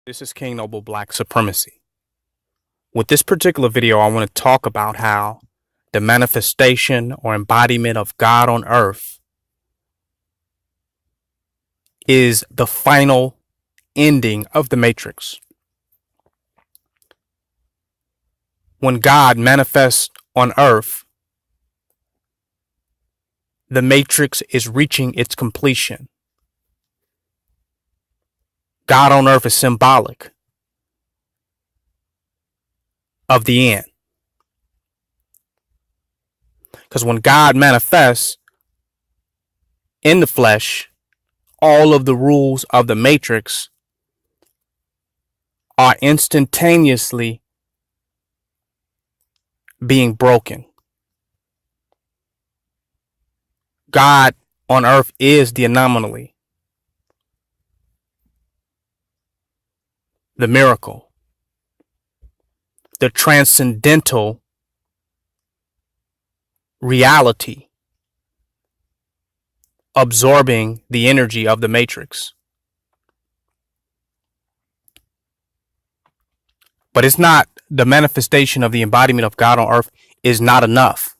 This is King Noble Black Supremacy. With this particular video, I want to talk about how the manifestation or embodiment of God on earth is the final ending of the Matrix. When God manifests on earth, the Matrix is reaching its completion. God on earth is symbolic of the end. Because when God manifests in the flesh, all of the rules of the Matrix are instantaneously being broken. God on earth is the anomaly, the miracle, the transcendental reality absorbing the energy of the Matrix. But it's not the manifestation of the embodiment of God on earth is not enough,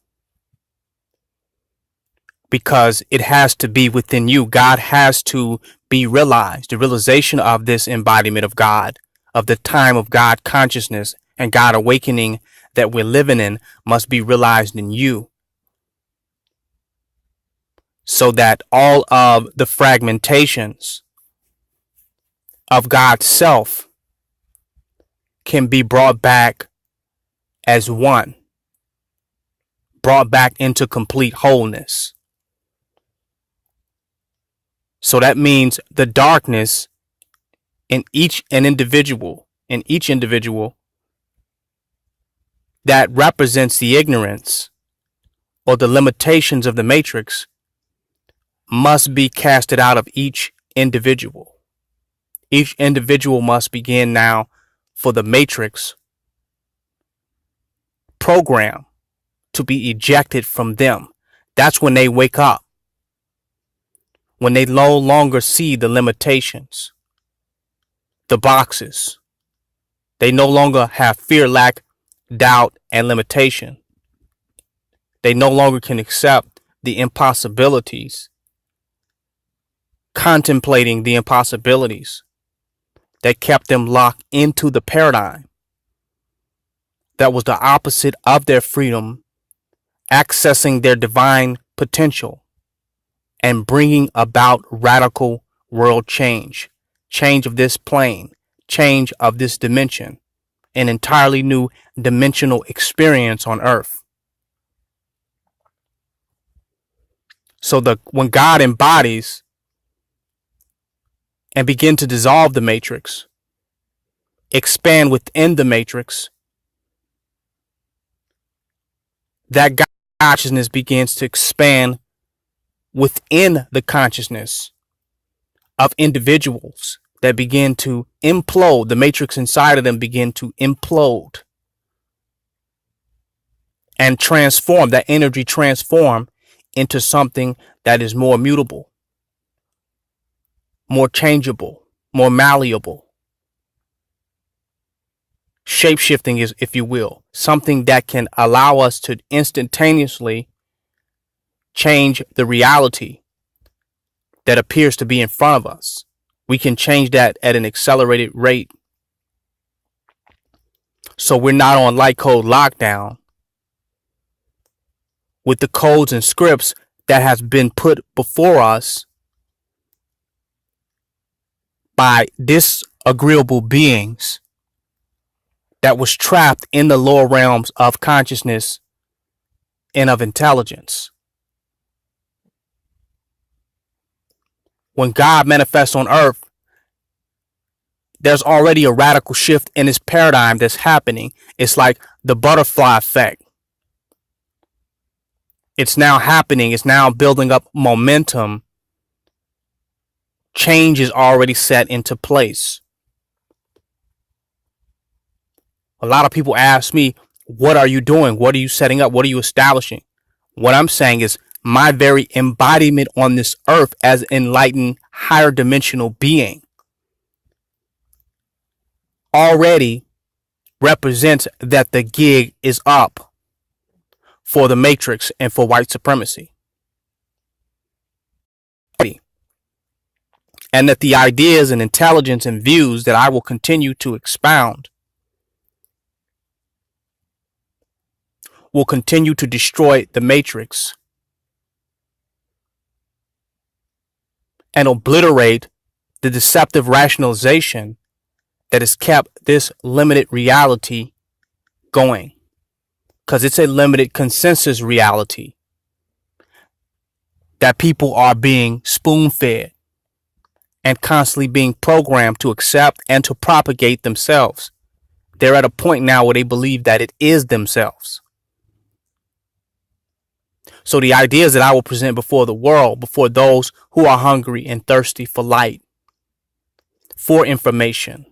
because it has to be within you. God has to be realized. The realization of this embodiment of God, of the time of God consciousness and God awakening that we're living in, must be realized in you, so that all of the fragmentations of God's self can be brought back as one, brought back into complete wholeness. So that means the darkness in each individual that represents the ignorance or the limitations of the Matrix must be casted out of each individual. Each individual must begin now for the Matrix program to be ejected from them. That's when they wake up. When they no longer see the limitations, the boxes. They no longer have fear, lack, doubt, and limitation. They no longer can accept the impossibilities, contemplating the impossibilities that kept them locked into the paradigm that was the opposite of their freedom, accessing their divine potential and bringing about radical world change, change of this plane, change of this dimension, an entirely new dimensional experience on earth. So when God embodies and begin to dissolve the Matrix, expand within the Matrix, that God consciousness begins to expand within the consciousness of individuals that begin to implode. The Matrix inside of them begin to implode and transform, that energy transform into something that is more mutable, more changeable, more malleable. Shape-shifting is, if you will, something that can allow us to instantaneously change the reality that appears to be in front of us. We can change that at an accelerated rate. So we're not on light code lockdown with the codes and scripts that has been put before us by disagreeable beings that was trapped in the lower realms of consciousness and of intelligence. When God manifests on earth, there's already a radical shift in this paradigm that's happening. It's like the butterfly effect. It's now happening. It's now building up momentum. Change is already set into place. A lot of people ask me, what are you doing? What are you setting up? What are you establishing? What I'm saying is my very embodiment on this earth as enlightened, higher dimensional being already represents that the gig is up for the Matrix and for white supremacy. And that the ideas and intelligence and views that I will continue to expound will continue to destroy the Matrix and obliterate the deceptive rationalization that has kept this limited reality going. Because it's a limited consensus reality that people are being spoon-fed and constantly being programmed to accept and to propagate themselves. They're at a point now where they believe that it is themselves. So the ideas that I will present before the world, before those who are hungry and thirsty for light, for information,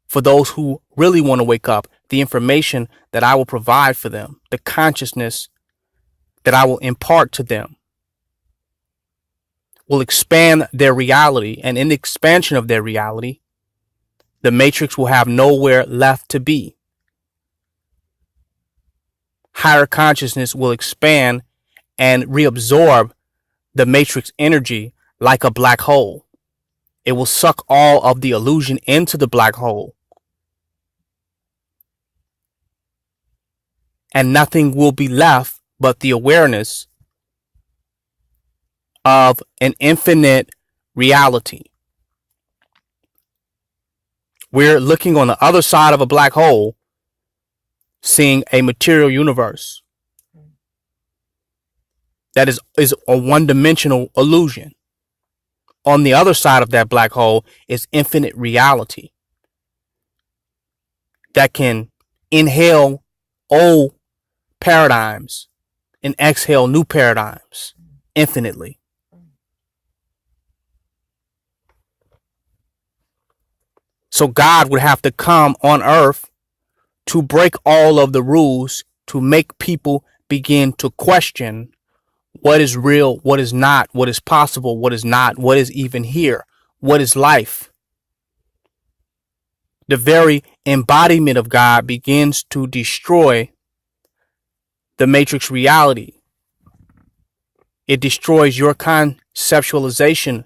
for those who really want to wake up, the information that I will provide for them, the consciousness that I will impart to them, will expand their reality. And in the expansion of their reality, the Matrix will have nowhere left to be. Higher consciousness will expand and reabsorb the Matrix energy like a black hole. It will suck all of the illusion into the black hole. And nothing will be left but the awareness of an infinite reality. We're looking on the other side of a black hole, seeing a material universe that is a one-dimensional illusion. On the other side of that black hole is infinite reality that can inhale old paradigms and exhale new paradigms infinitely. So God would have to come on earth to break all of the rules, to make people begin to question what is real, what is not, what is possible, what is not, what is even here, what is life. The very embodiment of God begins to destroy the Matrix reality. It destroys your conceptualization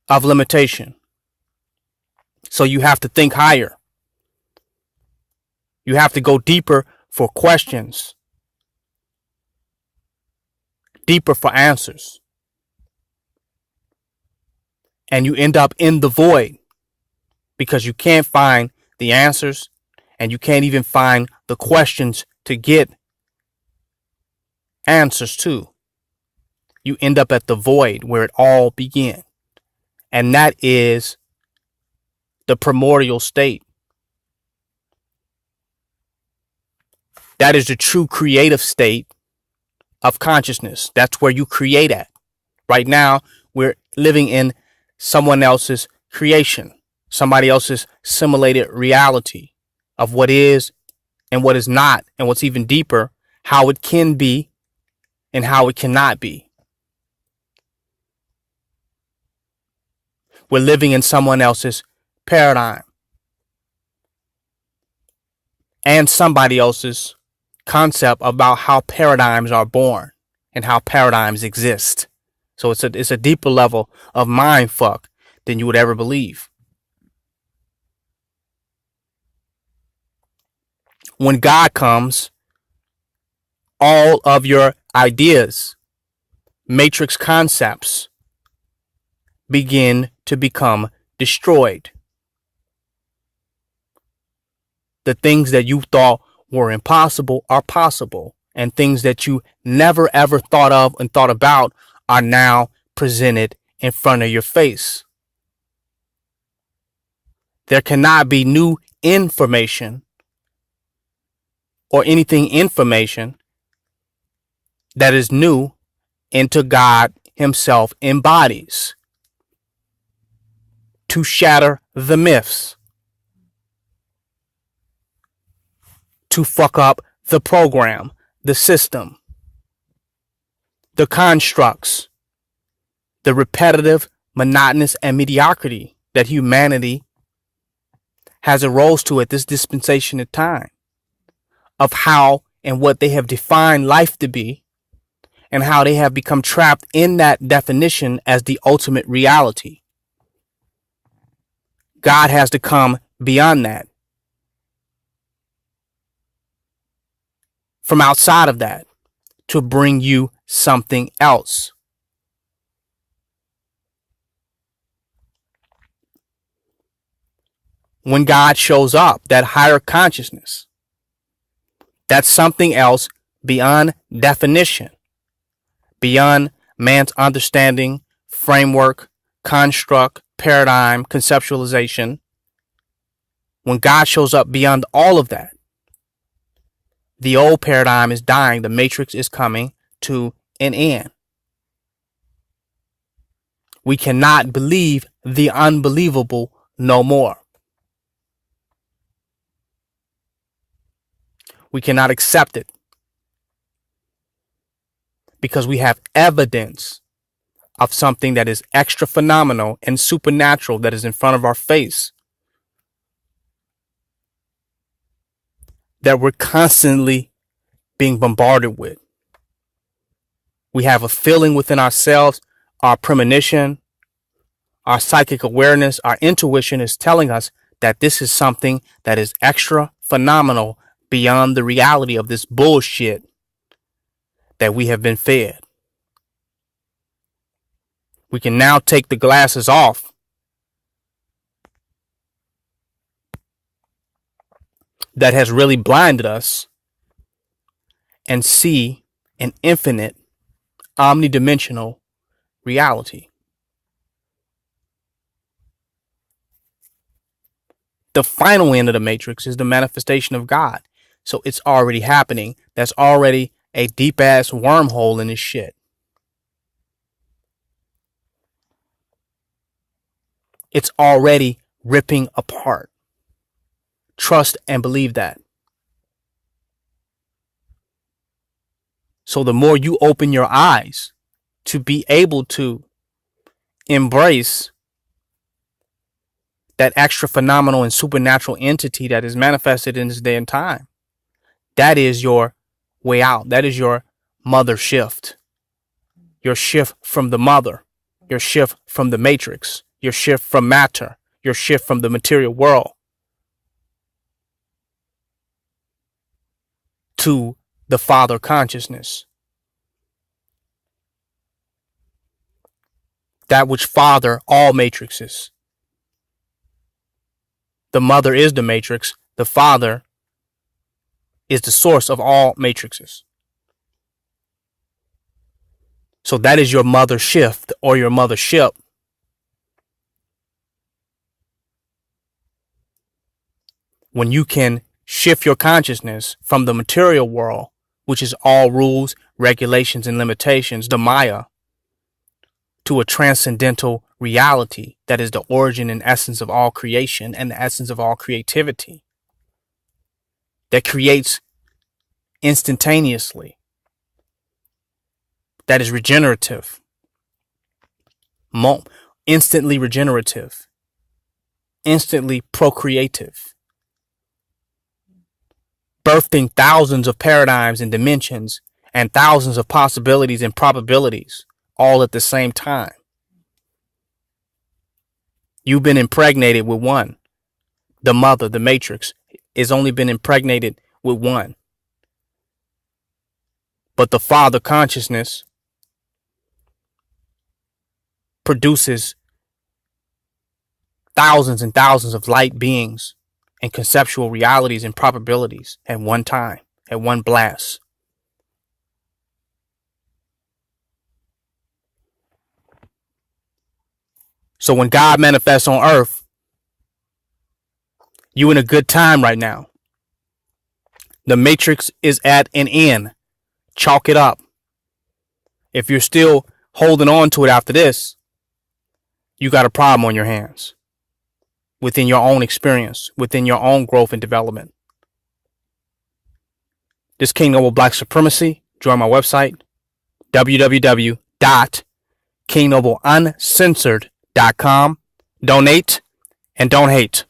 of limitation. So you have to think higher. You have to go deeper for questions, deeper for answers. And you end up in the void because you can't find the answers and you can't even find the questions to get answers to. You end up at the void where it all began. And that is the primordial state. That is the true creative state of consciousness. That's where you create at. Right now, we're living in someone else's creation, somebody else's simulated reality of what is and what is not, and what's even deeper, how it can be and how it cannot be. We're living in someone else's paradigm and somebody else's concept about how paradigms are born and how paradigms exist. So it's a deeper level of mind fuck than you would ever believe. When God comes, all of your ideas, matrix concepts begin to become destroyed. The things that you thought were impossible are possible, and things that you never ever thought of and thought about are now presented in front of your face. There cannot be new information or anything information that is new until God himself embodies to shatter the myths, to fuck up the program, the system, the constructs, the repetitive, monotonous, and mediocrity that humanity has arose to at this dispensation of time, of how and what they have defined life to be, and how they have become trapped in that definition as the ultimate reality. God has to come beyond that, from outside of that, to bring you something else. When God shows up, that higher consciousness, that's something else beyond definition, beyond man's understanding, framework, construct, paradigm, conceptualization. When God shows up beyond all of that, the old paradigm is dying. The matrix is coming to an end. We cannot believe the unbelievable no more. We cannot accept it because we have evidence of something that is extra phenomenal and supernatural that is in front of our face, that we're constantly being bombarded with. We have a feeling within ourselves, our premonition, our psychic awareness, our intuition is telling us that this is something that is extra phenomenal beyond the reality of this bullshit that we have been fed. We can now take the glasses off that has really blinded us and see an infinite, omnidimensional reality. The final end of the matrix is the manifestation of God. So it's already happening. That's already a deep ass wormhole in this shit. It's already ripping apart. Trust and believe that. So the more you open your eyes to be able to embrace that extra phenomenal and supernatural entity that is manifested in this day and time, that is your way out. That is your mother shift. Your shift from the mother. Your shift from the matrix. Your shift from matter. Your shift from the material world to the Father consciousness. That which father all matrices. The mother is the matrix. The Father is the source of all matrices. So that is your mother shift or your mothership. When you can shift your consciousness from the material world, which is all rules, regulations, and limitations, the Maya, to a transcendental reality that is the origin and essence of all creation and the essence of all creativity, that creates instantaneously, that is regenerative, instantly regenerative, instantly procreative, birthing thousands of paradigms and dimensions and thousands of possibilities and probabilities all at the same time. You've been impregnated with one. The mother, the matrix, has only been impregnated with one. But the Father consciousness produces thousands and thousands of light beings and conceptual realities and probabilities at one time, at one blast. So when God manifests on earth, you in a good time right now. The matrix is at an end. Chalk it up. If you're still holding on to it after this, you got a problem on your hands. Within your own experience, within your own growth and development. This King Noble Black Supremacy. Join my website, www.kingnobleuncensored.com. Donate and don't hate.